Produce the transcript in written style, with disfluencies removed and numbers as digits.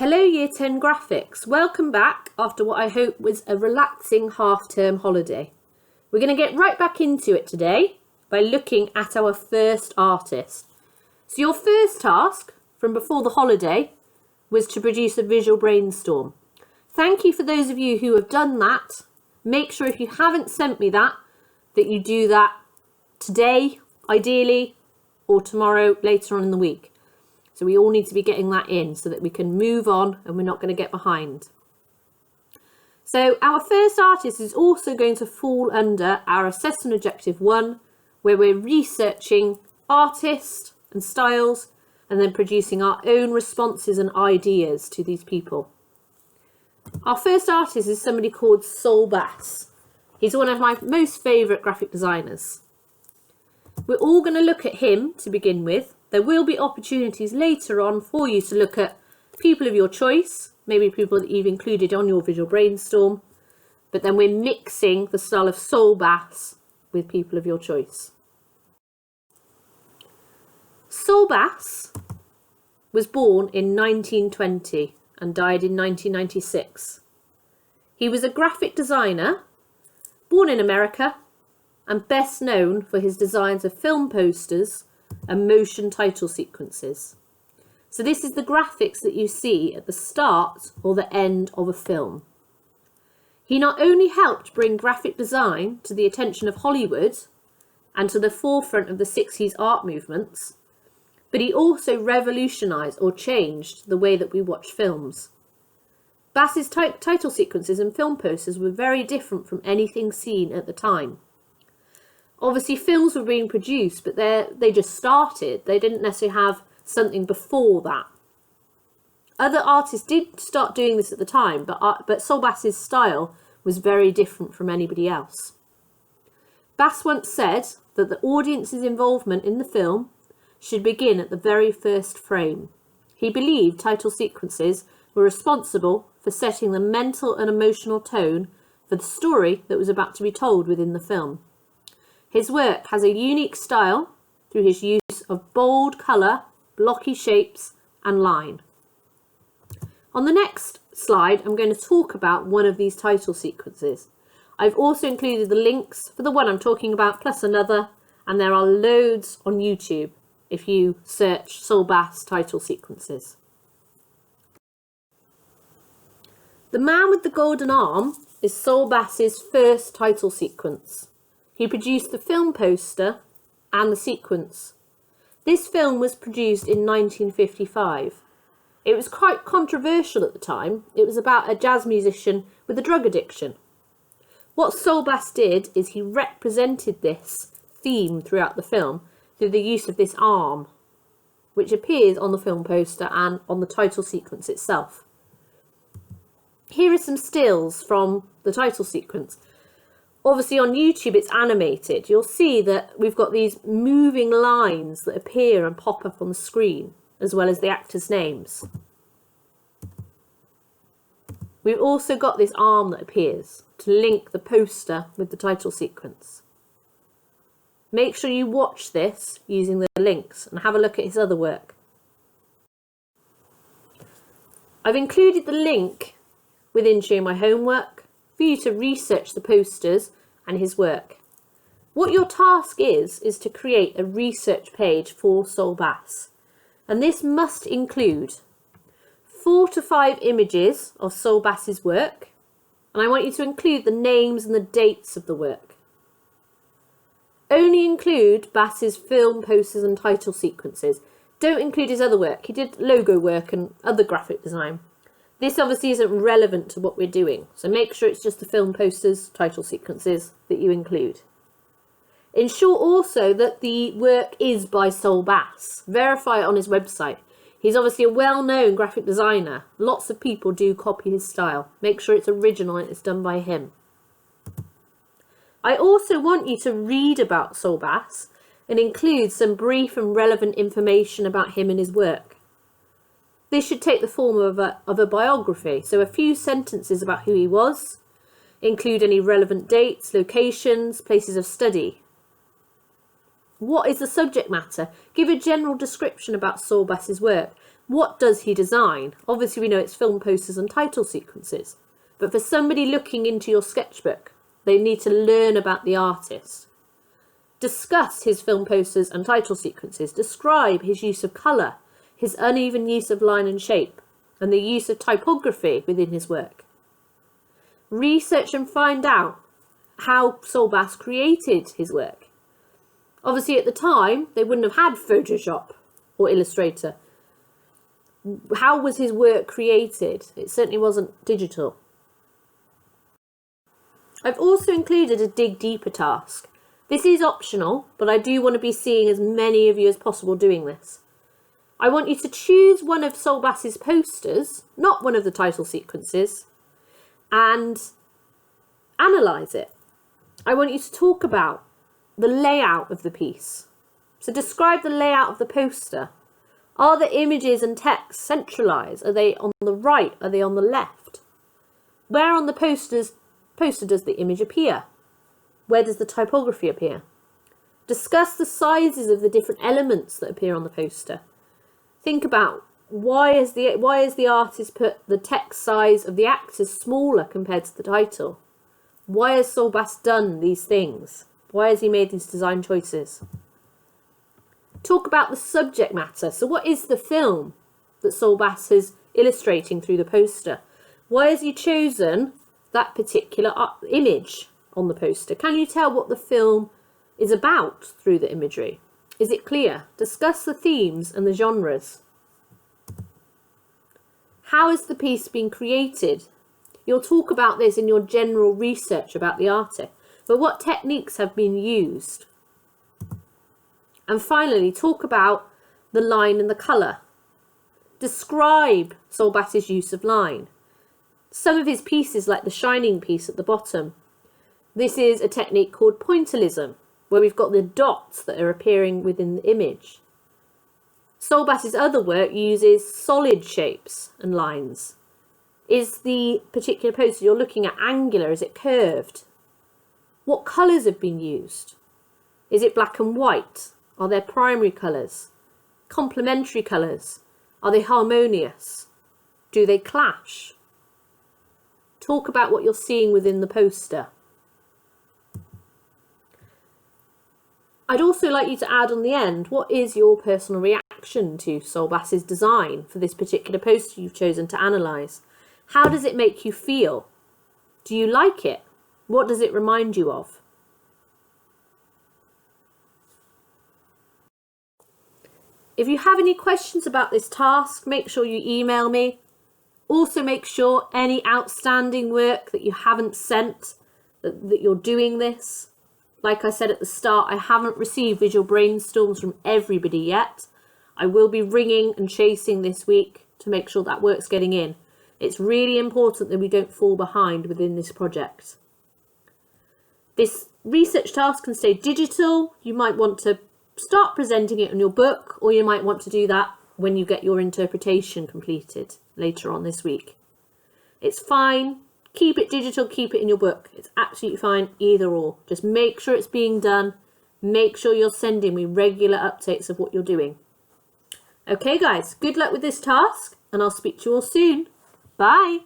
Hello Year 10 Graphics, welcome back after what I hope was a relaxing half-term holiday. We're going to get right back into it today by looking at our first artist. So your first task from before the holiday was to produce a visual brainstorm. Thank you for those of you who have done that. Make sure if you haven't sent me that you do that today, ideally, or tomorrow, later on in the week. So we all need to be getting that in so that we can move on and we're not going to get behind. So our first artist is also going to fall under our assessment objective 1, where we're researching artists and styles and then producing our own responses and ideas to these people. Our first artist is somebody called Saul Bass. He's one of my most favourite graphic designers. We're all going to look at him to begin with. There will be opportunities later on for you to look at people of your choice, maybe people that you've included on your visual brainstorm, but then we're mixing the style of Saul Bass with people of your choice. Saul Bass was born in 1920 and died in 1996. He was a graphic designer, born in America, and best known for his designs of film posters and motion title sequences. So this is the graphics that you see at the start or the end of a film. He not only helped bring graphic design to the attention of Hollywood and to the forefront of the 60s art movements, but he also revolutionised or changed the way that we watch films. Bass's title sequences and film posters were very different from anything seen at the time. Obviously films were being produced, but they just started. They didn't necessarily have something before that. Other artists did start doing this at the time, but Saul Bass's style was very different from anybody else. Bass once said that the audience's involvement in the film should begin at the very first frame. He believed title sequences were responsible for setting the mental and emotional tone for the story that was about to be told within the film. His work has a unique style through his use of bold colour, blocky shapes and line. On the next slide, I'm going to talk about one of these title sequences. I've also included the links for the one I'm talking about, plus another, and there are loads on YouTube if you search Saul Bass title sequences. The Man with the Golden Arm is Saul Bass's first title sequence. He produced the film poster and the sequence. This film was produced in 1955. It was quite controversial at the time. It was about a jazz musician with a drug addiction. What Saul Bass did is he represented this theme throughout the film through the use of this arm, which appears on the film poster and on the title sequence itself. Here are some stills from the title sequence. Obviously on YouTube it's animated. You'll see that we've got these moving lines that appear and pop up on the screen, as well as the actors' names. We've also got this arm that appears to link the poster with the title sequence. Make sure you watch this using the links and have a look at his other work. I've included the link within Show My Homework for you to research the posters and his work. What your task is to create a research page for Saul Bass, and this must include 4 to 5 images of Saul Bass's work, and I want you to include the names and the dates of the work. Only include Bass's film posters and title sequences. Don't include his other work. He did logo work and other graphic design. This obviously isn't relevant to what we're doing, so make sure it's just the film posters, title sequences that you include. Ensure also that the work is by Saul Bass. Verify it on his website. He's obviously a well-known graphic designer. Lots of people do copy his style. Make sure it's original and it's done by him. I also want you to read about Saul Bass and include some brief and relevant information about him and his work. This should take the form of a biography, so a few sentences about who he was, include any relevant dates, locations, places of study. What is the subject matter? Give a general description about Saul Bass's work, What does he design? Obviously we know it's film posters and title sequences, but for somebody looking into your sketchbook, they need to learn about the artist. Discuss his film posters and title sequences. Describe his use of colour, his uneven use of line and shape, and the use of typography within his work. Research and find out how Saul Bass created his work. Obviously at the time, they wouldn't have had Photoshop or Illustrator. How was his work created? It certainly wasn't digital. I've also included a dig deeper task. This is optional, but I do want to be seeing as many of you as possible doing this. I want you to choose one of Saul Bass's posters, not one of the title sequences, and analyse it. I want you to talk about the layout of the piece. So describe the layout of the poster. Are the images and text centralised? Are they on the right? Are they on the left? Where on the poster does the image appear? Where does the typography appear? Discuss the sizes of the different elements that appear on the poster. Think about why has the artist put the text size of the actors smaller compared to the title? Why has Saul Bass done these things? Why has he made these design choices? Talk about the subject matter. So what is the film that Saul Bass is illustrating through the poster? Why has he chosen that particular image on the poster? Can you tell what the film is about through the imagery? Is it clear? Discuss the themes and the genres. How has the piece been created? You'll talk about this in your general research about the artist, but what techniques have been used? And finally, talk about the line and the colour. Describe Saul Bass's use of line. Some of his pieces, like the shining piece at the bottom, this is a technique called pointillism, where we've got the dots that are appearing within the image. Saul Bass's other work uses solid shapes and lines. Is the particular poster you're looking at angular? Is it curved? What colours have been used? Is it black and white? Are there primary colours? Complementary colours? Are they harmonious? Do they clash? Talk about what you're seeing within the poster. I'd also like you to add on the end, what is your personal reaction to Saul Bass's design for this particular poster you've chosen to analyse? How does it make you feel? Do you like it? What does it remind you of? If you have any questions about this task, make sure you email me. Also make sure any outstanding work that you haven't sent, that you're doing this. Like I said at the start, I haven't received visual brainstorms from everybody yet. I will be ringing and chasing this week to make sure that work's getting in. It's really important that we don't fall behind within this project. This research task can stay digital. You might want to start presenting it in your book, or you might want to do that when you get your interpretation completed later on this week. It's fine. Keep it digital, keep it in your book. It's absolutely fine, either or. Just make sure it's being done. Make sure you're sending me regular updates of what you're doing. Okay guys, good luck with this task, and I'll speak to you all soon. Bye.